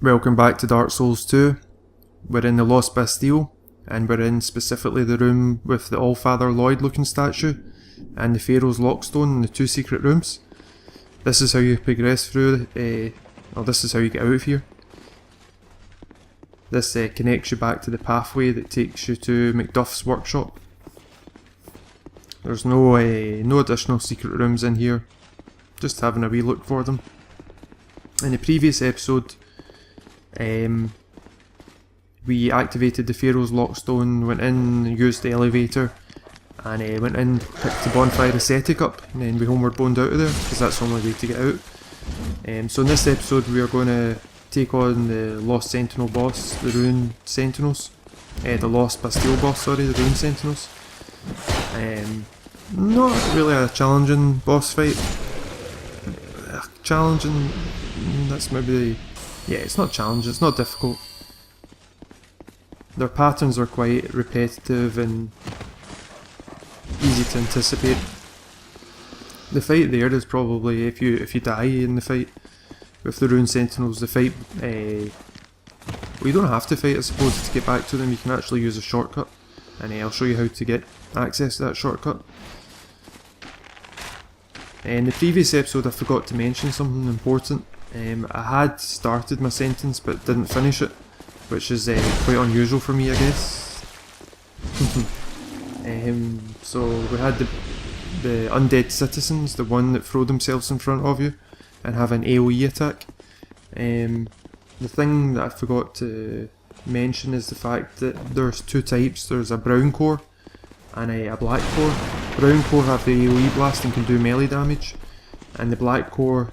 Welcome back to Dark Souls 2. We're in the Lost Bastille, and we're in specifically the room with the Allfather Lloyd looking statue, and the Pharaoh's Lockstone and the two secret rooms. This is how you progress through, this is how you get out of here. This connects you back to the pathway that takes you to Macduff's workshop. There's no additional secret rooms in here, just having a wee look for them. In the previous episode, we activated the Pharaoh's Lockstone, went in, used the elevator, and went in, picked the bonfire ascetic up, and then we homeward boned out of there, because that's the only way to get out. So in this episode we are going to take on the Lost Sentinel boss, the Ruin Sentinels. The Lost Bastille boss, sorry, the Ruin Sentinels. Not really a challenging boss fight. Challenging, that's maybe... yeah, it's not challenging, it's not difficult. Their patterns are quite repetitive and easy to anticipate. The fight there is probably, if you die in the fight with the Ruin Sentinels, the fight, well, you don't have to fight I suppose to get back to them, you can actually use a shortcut, and I'll show you how to get access to that shortcut. In the previous episode I forgot to mention something important. I had started my sentence but didn't finish it, which is quite unusual for me, I guess. So we had the undead citizens, the one that throw themselves in front of you and have an AoE attack. The thing that I forgot to mention is the fact that there's two types. There's a brown core and a black core. Brown core have the AoE blast and can do melee damage, and the black core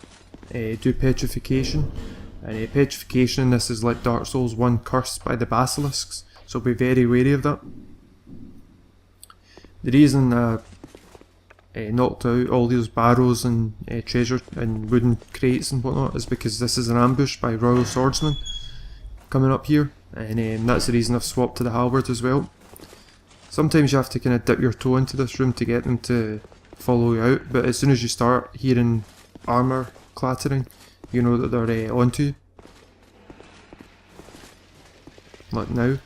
do petrification. And petrification in this is like Dark Souls 1 cursed by the basilisks, so be very wary of that. The reason I knocked out all those barrows and treasure and wooden crates and whatnot is because this is an ambush by royal swordsmen coming up here, and that's the reason I've swapped to the halberd as well. Sometimes you have to kind of dip your toe into this room to get them to follow you out, but as soon as you start hearing armour clattering, you know that they're onto you. Like now.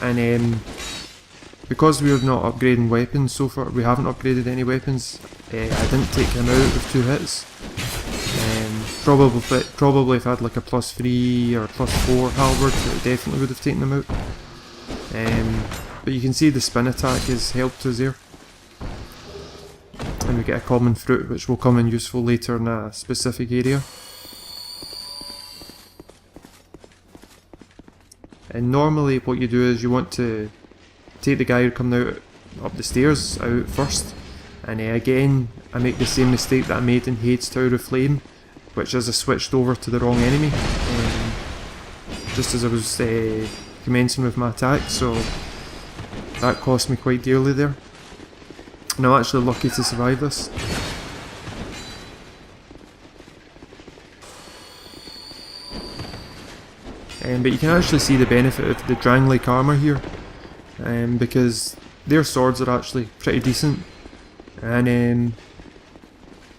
And because we're not upgrading weapons so far, we haven't upgraded any weapons, I didn't take him out with 2 hits. Probably if I had like a +3 or +4 halberd, it definitely would have taken him out. But you can see the spin attack has helped us here. And we get a common fruit which will come in useful later in a specific area. And normally what you do is you want to take the guy who coming out up the stairs out first, and again I make the same mistake that I made in Hades Tower of Flame, which is I switched over to the wrong enemy just as I was commencing with my attack, so that cost me quite dearly there. And I'm actually lucky to survive this. But you can actually see the benefit of the Drang-like armour here, because their swords are actually pretty decent, and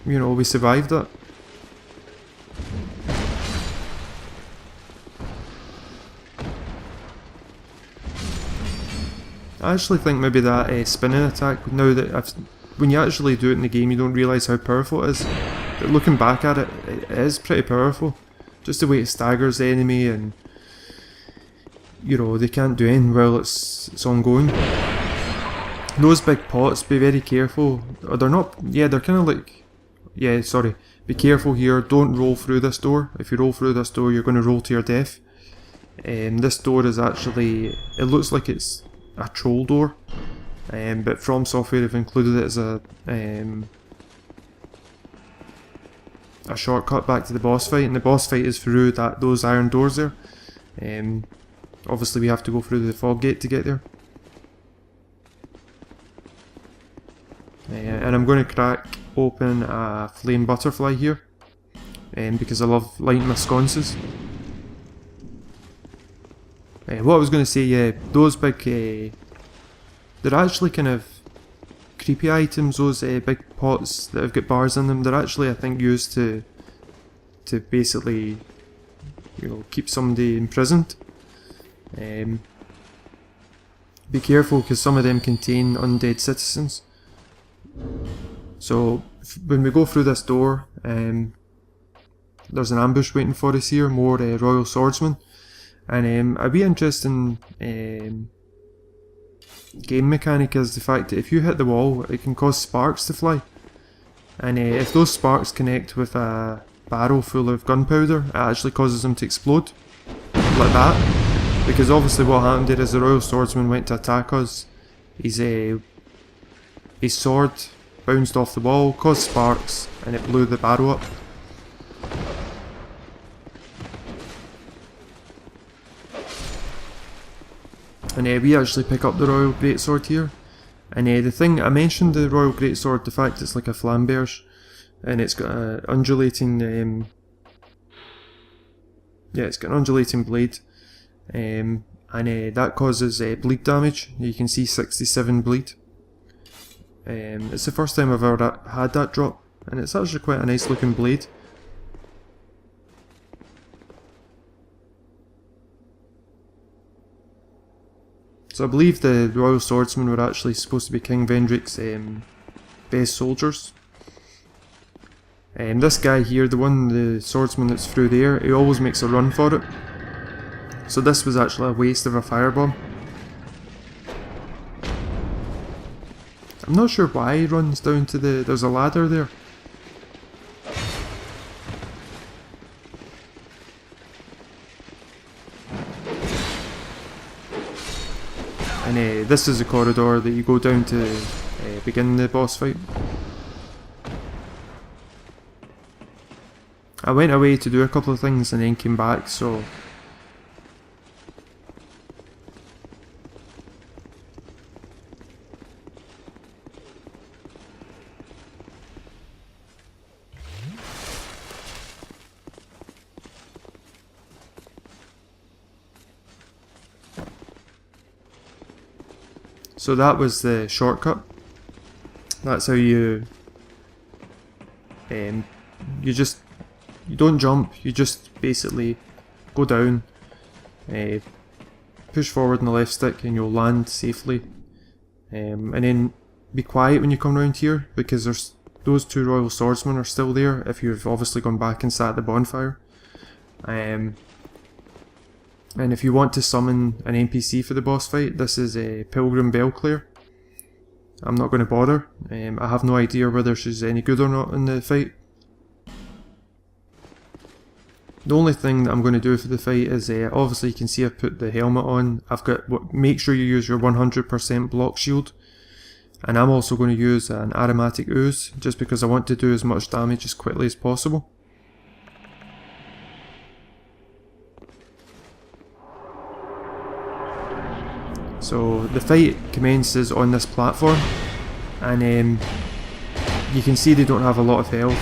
you know, we survived that. I actually think maybe that spinning attack, now that when you actually do it in the game you don't realise how powerful it is, but looking back at it, it is pretty powerful. Just the way it staggers the enemy, and you know, they can't do anything while it's ongoing. Those big pots, be very careful. Or they're not, yeah, they're kind of like, yeah, sorry, be careful here, don't roll through this door. If you roll through this door you're going to roll to your death. This door is actually, it looks like it's a troll door, but From Software have included it as a shortcut back to the boss fight, and the boss fight is through those iron doors there. Obviously we have to go through the fog gate to get there. And I'm going to crack open a flame butterfly here, because I love lighting my sconces. What I was going to say, yeah, those big, they're actually kind of creepy items, those big pots that have got bars in them. They're actually, I think, used to to basically, you know, keep somebody imprisoned. Be careful because some of them contain undead citizens. So when we go through this door, there's an ambush waiting for us here, more Royal Swordsmen. And a wee interesting game mechanic is the fact that if you hit the wall, it can cause sparks to fly. And if those sparks connect with a barrel full of gunpowder, it actually causes them to explode. Like that. Because obviously what happened there is the Royal Swordsman went to attack us. His sword bounced off the wall, caused sparks, and it blew the barrel up. And we actually pick up the Royal Greatsword here. And the thing, I mentioned the Royal Greatsword, the fact it's like a flamberge. And it's got an undulating, it's got an undulating blade. And that causes bleed damage. You can see 67 bleed. It's the first time I've ever had that drop. And it's actually quite a nice looking blade. So I believe the Royal Swordsmen were actually supposed to be King Vendrick's best soldiers. This guy here, the swordsman that's through there, he always makes a run for it. So this was actually a waste of a firebomb. I'm not sure why he runs down to there's a ladder there. And this is the corridor that you go down to begin the boss fight. I went away to do a couple of things and then came back, so... So that was the shortcut. That's how you don't jump, you just basically go down, push forward on the left stick and you'll land safely. And then be quiet when you come around here, because there's those two Royal Swordsmen are still there if you've obviously gone back and sat at the bonfire. And if you want to summon an NPC for the boss fight, this is a Pilgrim Belclair. I'm not going to bother. I have no idea whether she's any good or not in the fight. The only thing that I'm going to do for the fight is, obviously you can see I've put the helmet on. I've got, make sure you use your 100% block shield. And I'm also going to use an aromatic ooze, just because I want to do as much damage as quickly as possible. So the fight commences on this platform, and you can see they don't have a lot of health.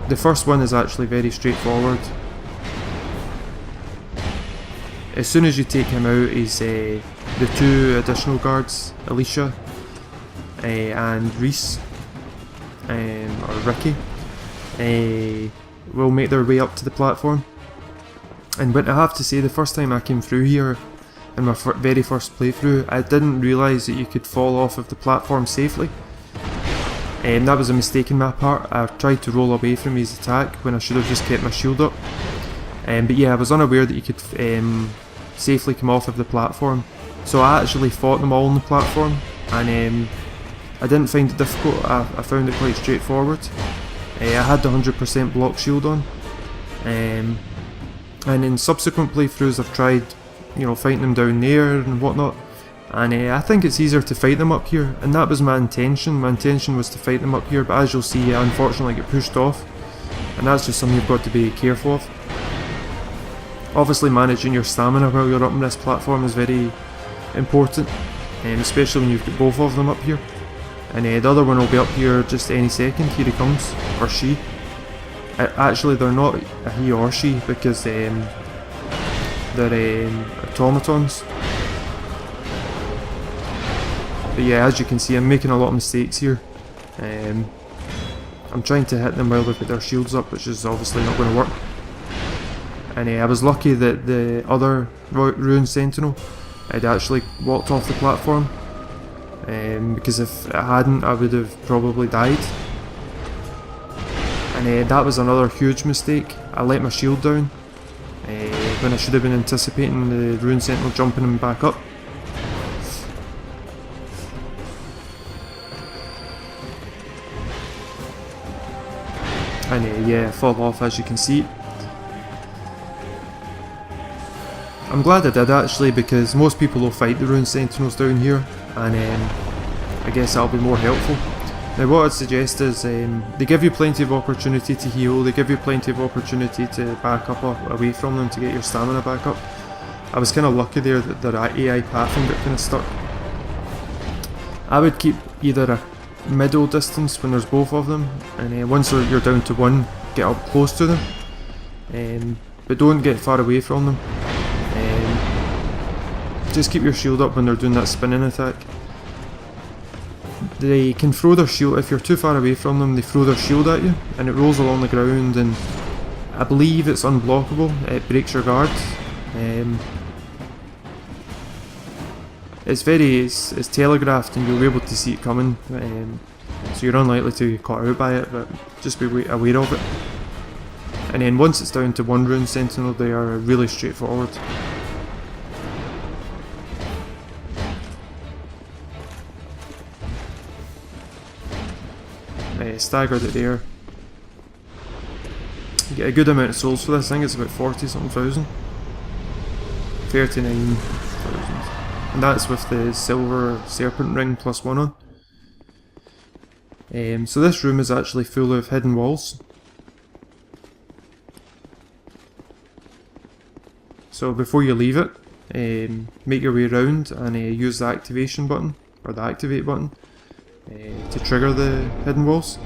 The first one is actually very straightforward. As soon as you take him out, he's the two additional guards, Alicia and Reese, or Ricky, will make their way up to the platform. And what I have to say, the first time I came through here, in my very first playthrough, I didn't realise that you could fall off of the platform safely. That was a mistake on my part. I tried to roll away from his attack when I should have just kept my shield up. But yeah, I was unaware that you could safely come off of the platform. So I actually fought them all on the platform, and I didn't find it difficult. I found it quite straightforward. I had the 100% block shield on. And in subsequent playthroughs I've tried, you know, fighting them down there and whatnot, and I think it's easier to fight them up here, and that was my intention. My intention was to fight them up here, but as you'll see, I unfortunately get pushed off, and that's just something you've got to be careful of. Obviously managing your stamina while you're up on this platform is very important, especially when you've got both of them up here. And the other one will be up here just any second. Here he comes, or she. Actually, they're not a he or she, because they're automatons. But yeah, as you can see, I'm making a lot of mistakes here. I'm trying to hit them while they've got their shields up, which is obviously not going to work. And I was lucky that the other Ruin Sentinel had actually walked off the platform, because if it hadn't, I would have probably died. And that was another huge mistake. I let my shield down when I should have been anticipating the Ruin Sentinel jumping him back up. And yeah, fall off, as you can see. I'm glad I did actually, because most people will fight the Ruin Sentinels down here, and I guess that'll be more helpful. Now what I'd suggest is, they give you plenty of opportunity to heal, they give you plenty of opportunity to back up away from them to get your stamina back up. I was kind of lucky there that their AI pathing got kind of stuck. I would keep either a middle distance when there's both of them, and once you're down to one, get up close to them, but don't get far away from them. Just keep your shield up when they're doing that spinning attack. They can throw their shield, if you're too far away from them, they throw their shield at you and it rolls along the ground, and I believe it's unblockable, it breaks your guard. It's telegraphed and you'll be able to see it coming, so you're unlikely to get caught out by it, but just be aware of it. And then once it's down to one Ruin Sentinel, they are really straightforward. Staggered it there. You get a good amount of souls for this. I think it's about 40 something thousand. 39,000. And that's with the silver serpent ring plus 1 on. So this room is actually full of hidden walls. So before you leave it, make your way around and use the activation button, or the activate button, to trigger the hidden walls.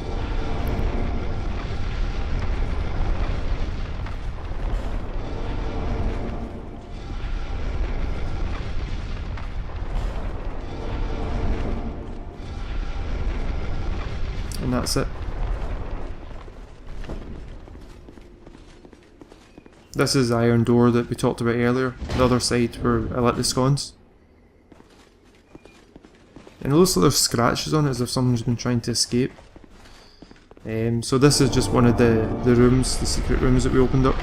And that's it. This is the iron door that we talked about earlier, the other side where I lit the scones. And it looks like there's scratches on it as if someone's been trying to escape. So this is just one of the rooms, the secret rooms that we opened up.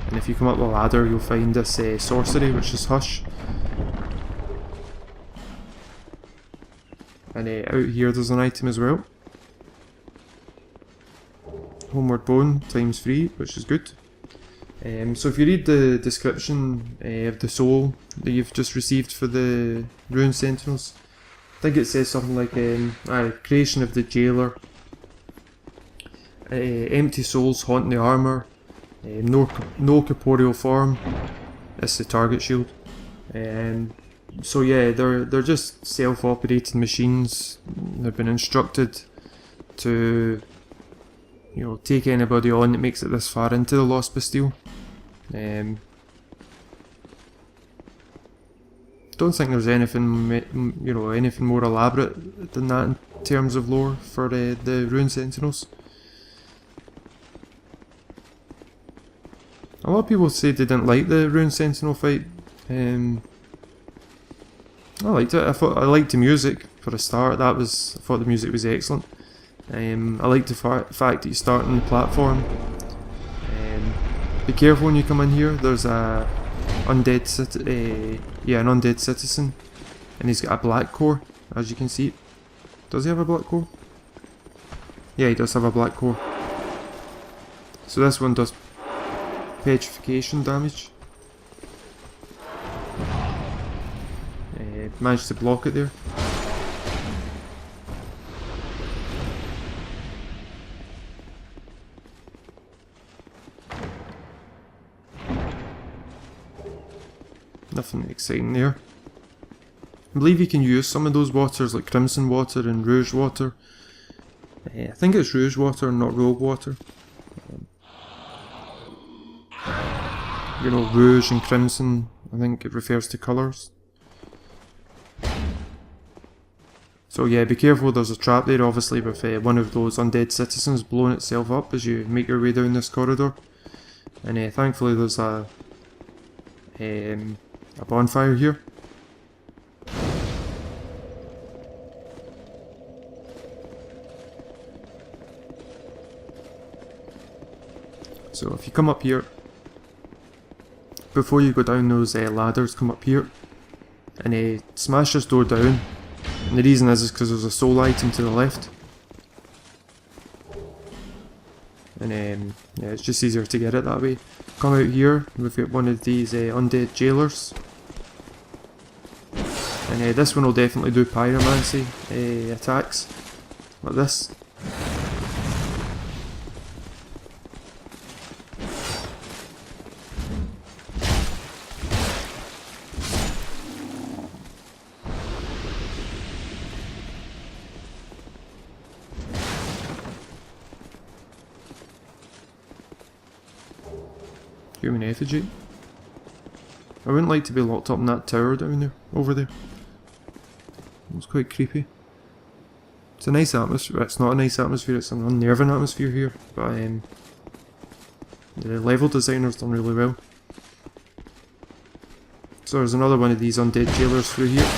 And if you come up the ladder, you'll find this sorcery, which is Hush. And out here there's an item as well. Homeward Bone times 3, which is good. So if you read the description of the soul that you've just received for the Ruin Sentinels, I think it says something like creation of the jailer, empty souls haunt the armour, no corporeal form. That's the target shield. So yeah, they're just self-operating machines. They've been instructed to, you know, take anybody on that makes it this far into the Lost Bastille. Don't think there's anything, you know, anything more elaborate than that in terms of lore for the Ruin Sentinels. A lot of people say they didn't like the Ruin Sentinel fight. I liked it. I liked the music for a start. I thought the music was excellent. I liked the fact that you start on the platform. Be careful when you come in here. There's a an undead citizen, and he's got a black core, as you can see. Does he have a black core? Yeah, he does have a black core. So this one does petrification damage. Managed to block it there. Nothing exciting there. I believe you can use some of those waters, like Crimson Water and Rouge Water. I think it's Rouge Water, not Rogue Water. You know, Rouge and Crimson, I think it refers to colours. So So yeah, be careful, there's a trap there obviously with one of those undead citizens blowing itself up as you make your way down this corridor. And thankfully there's a bonfire here. So if you come up here, before you go down those ladders, come up here and smash this door down. And the reason is because there's a soul item to the left. And yeah, it's just easier to get it that way. Come out here, we've got one of these undead jailers. And this one will definitely do pyromancy attacks, like this. Human effigy. I wouldn't like to be locked up in that tower down there, over there. It's quite creepy. It's a nice atmosphere. It's not a nice atmosphere, it's an unnerving atmosphere here, but the level designer's done really well. So there's another one of these undead jailers through here.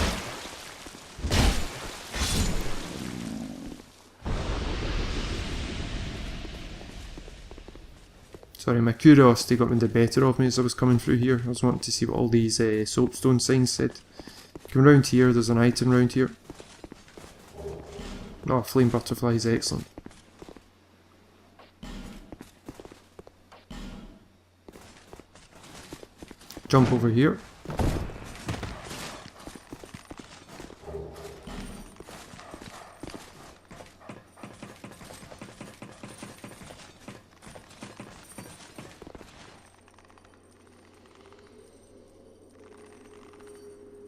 Sorry, my curiosity got the better of me as I was coming through here. I was wanting to see what all these soapstone signs said. Come round here, there's an item round here. Oh, flame butterfly is excellent. Jump over here.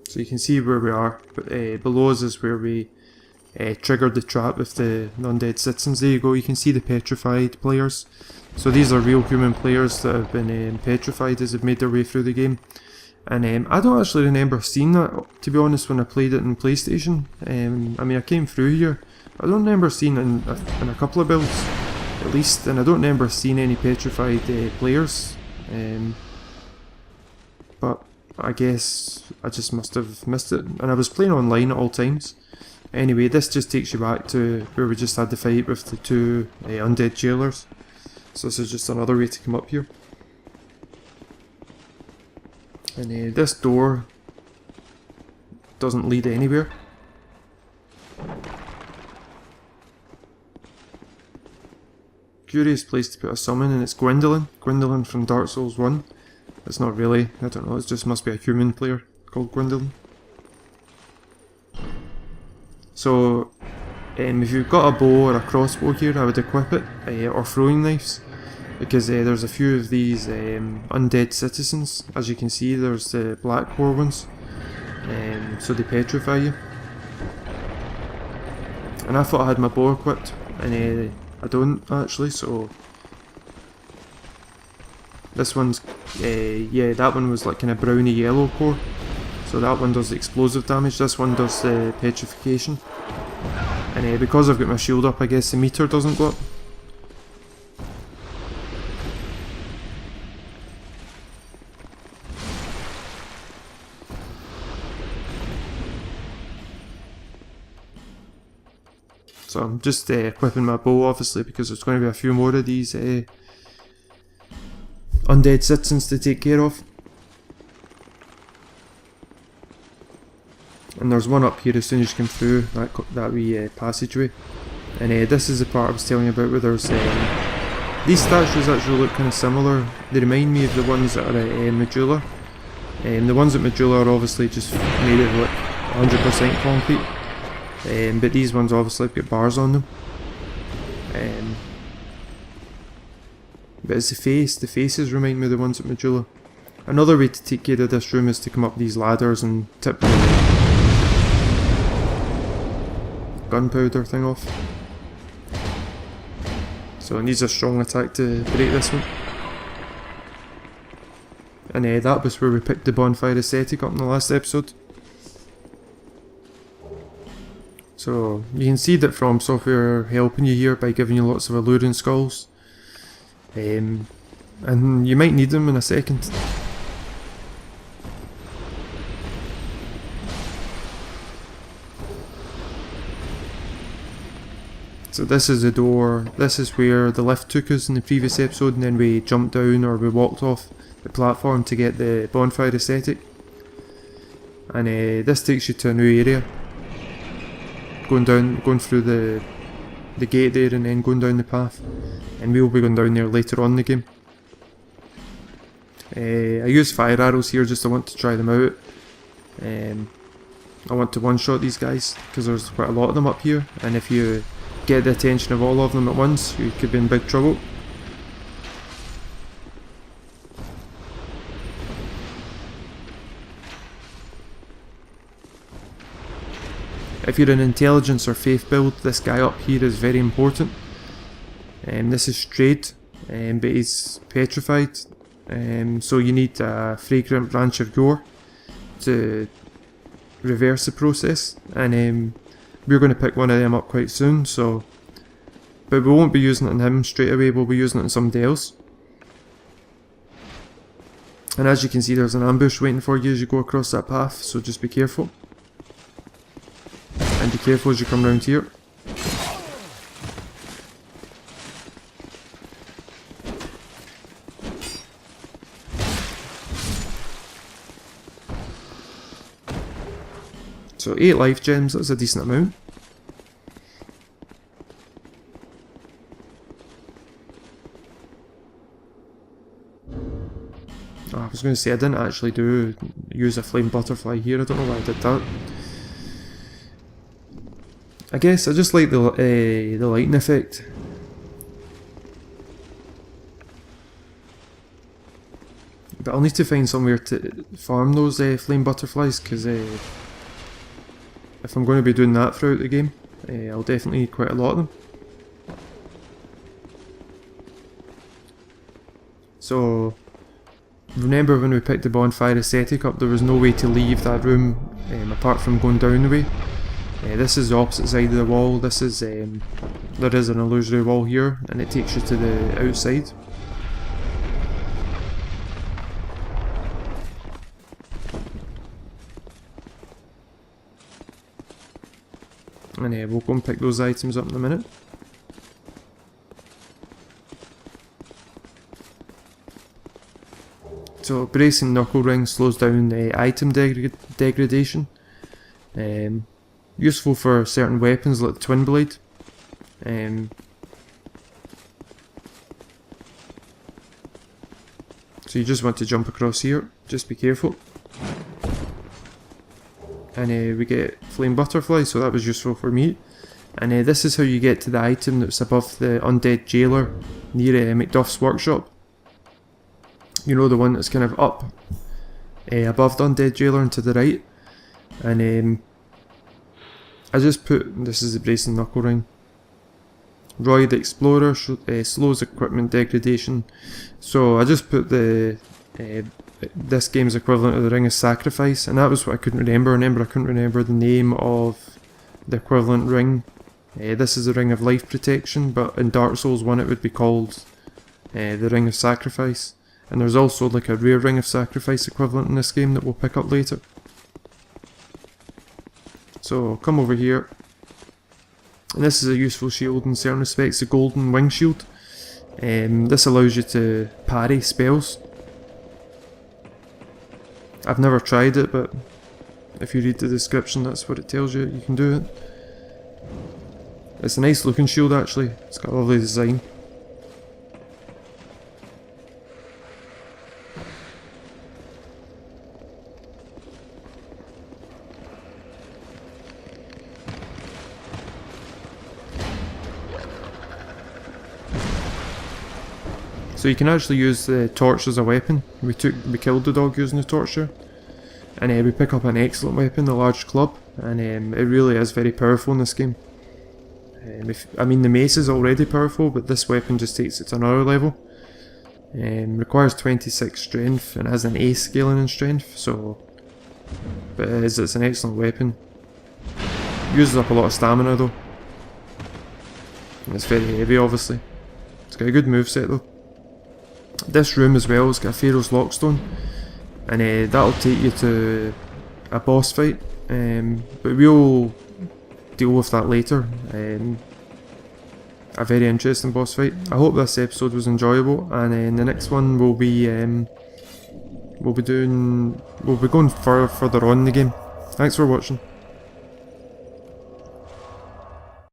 So you can see where we are, but below us is where we triggered the trap with the undead citizens. There you go, you can see the petrified players. So these are real human players that have been petrified as they've made their way through the game. And I don't actually remember seeing that, to be honest, when I played it in PlayStation. I mean, I came through here. I don't remember seeing it in a couple of builds, at least, and I don't remember seeing any petrified players. But I guess I just must have missed it, and I was playing online at all times. Anyway, this just takes you back to where we just had the fight with the two undead jailers. So this is just another way to come up here. And this door doesn't lead anywhere. Curious place to put a summon, and it's Gwendolyn. Gwendolyn from Dark Souls 1. It's not really, I don't know, it just must be a human player called Gwendolyn. So, if you've got a bow or a crossbow here, I would equip it, or throwing knives, because there's a few of these undead citizens. As you can see, there's the black core ones, so they petrify you. And I thought I had my bow equipped, and I don't actually, so... This one's, yeah, that one was like kind of browny yellow core. So that one does the explosive damage, this one does the petrification. And because I've got my shield up, I guess the meter doesn't go up. So I'm just equipping my bow, obviously, because there's going to be a few more of these undead citizens to take care of. And there's one up here as soon as you come through that wee passageway. And this is the part I was telling you about where there's... these statues actually look kind of similar. They remind me of the ones that are at Majula. The ones at Majula are obviously just made of like 100% concrete. But these ones obviously have got bars on them. But it's the faces remind me of the ones at Majula. Another way to take care of this room is to come up these ladders and tip the gunpowder thing off. So it needs a strong attack to break this one. And that was where we picked the bonfire aesthetic up in the last episode. So you can see that From Software helping you here by giving you lots of alluring skulls. And you might need them in a second. So this is the door, this is where the lift took us in the previous episode, and then we jumped down or we walked off the platform to get the bonfire aesthetic. And this takes you to a new area. Going through the gate there and then going down the path. And we will be going down there later on in the game. I use fire arrows here just I want to try them out. I want to one-shot these guys because there's quite a lot of them up here, and if you get the attention of all of them at once, you could be in big trouble. If you're an intelligence or faith build, this guy up here is very important. This is straight, but he's petrified, so you need a fragrant branch of gore to reverse the process, and we're going to pick one of them up quite soon, so, but we won't be using it on him straight away, we'll be using it on somebody else. And as you can see, there's an ambush waiting for you as you go across that path, so just be careful. And be careful as you come round here. So 8 life gems, that's a decent amount. Oh, I was going to say I didn't actually use a flame butterfly here, I don't know why I did that. I guess I just like the lighting effect. But I'll need to find somewhere to farm those flame butterflies, because if I'm going to be doing that throughout the game, I'll definitely need quite a lot of them. So, remember when we picked the bonfire aesthetic up, there was no way to leave that room apart from going down the way. This is the opposite side of the wall. This is there is an illusory wall here, and it takes you to the outside. And we'll go and pick those items up in a minute. So bracing knuckle ring slows down item degradation. Useful for certain weapons like the twin blade. So you just want to jump across here, just be careful. And we get flame butterfly, so that was useful for me. And this is how you get to the item that's above the undead jailer near Macduff's workshop. You know, the one that's kind of up above the undead jailer and to the right. And I just put, this is the bracing knuckle ring. Roy the Explorer slows equipment degradation. So I just put the this game's equivalent of the Ring of Sacrifice, and that was what I couldn't remember. I couldn't remember the name of the equivalent ring. This is the Ring of Life Protection, but in Dark Souls 1 it would be called the Ring of Sacrifice. And there's also like a rare Ring of Sacrifice equivalent in this game that we'll pick up later. So come over here. And this is a useful shield in certain respects, the golden wing shield. This allows you to parry spells. I've never tried it, but if you read the description, that's what it tells you, you can do it. It's a nice looking shield actually, it's got a lovely design. So you can actually use the torch as a weapon. We killed the dog using the torch here. And we pick up an excellent weapon, the large club, and it really is very powerful in this game. I mean the mace is already powerful, but this weapon just takes it to another level. Requires 26 strength and has an A scaling in strength, so... But it's an excellent weapon. Uses up a lot of stamina though. And it's very heavy obviously. It's got a good moveset though. This room as well has got a Pharaoh's Lockstone, and that'll take you to a boss fight, but we'll deal with that later. A very interesting boss fight. I hope this episode was enjoyable, and in the next one we'll be going further on in the game. Thanks for watching.